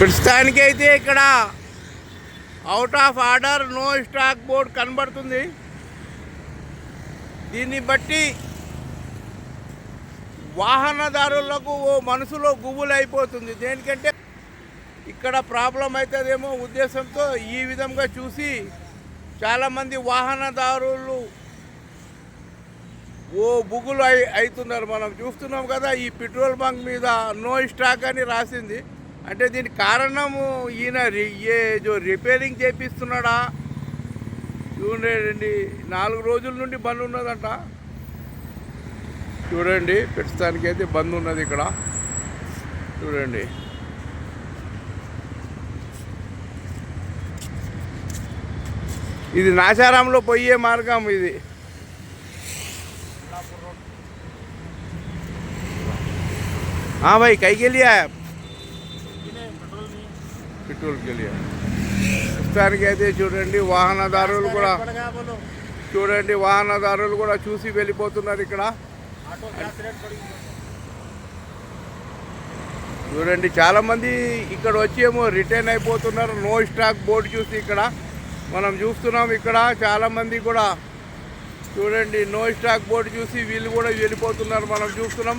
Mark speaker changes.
Speaker 1: ప్రస్తుతానికైతే ఇక్కడ out of order no stock board కనబడుతుంది. దీన్ని బట్టి వాహనదారులకు ఓ మనసులో గుబులు అయిపోతుంది. దేనికంటే ఇక్కడ ప్రాబ్లం అవుతుందేమో ఉద్దేశంతో ఈ విధంగా చూసి చాలామంది వాహనదారులు ఓ బుగులు అవుతున్నారు. మనం చూస్తున్నాం కదా, ఈ పెట్రోల్ బంక్ మీద నో స్టాక్ అని రాసింది. అంటే దీనికి కారణము ఈయన రిపేరింగ్ చేపిస్తున్నాడా? చూడండి, 4 రోజుల నుండి బంద్ ఉన్నదంట. చూడండి, ప్రస్తుతానికి అయితే బంద్ ఉన్నది ఇక్కడ. చూడండి, ఇది నాచారంలో పోయే మార్గం. ఇది भाई कहीं के लिए आए आप? पेट्रोल के लिए. ప్రస్తుతానికి అయితే చూడండి, వాహనదారులు కూడా చూసి వెళ్ళిపోతున్నారు. ఇక్కడ చూడండి, చాలామంది ఇక్కడ వచ్చేమో రిటర్న్ అయిపోతున్నారు. నో స్టాక్ బోర్డు చూసి ఇక్కడ మనం చూస్తున్నాం. ఇక్కడ చాలామంది కూడా చూడండి, నో స్టాక్ బోర్డు చూసి వీళ్ళు కూడా వెళ్ళిపోతున్నారు. మనం చూస్తున్నాం.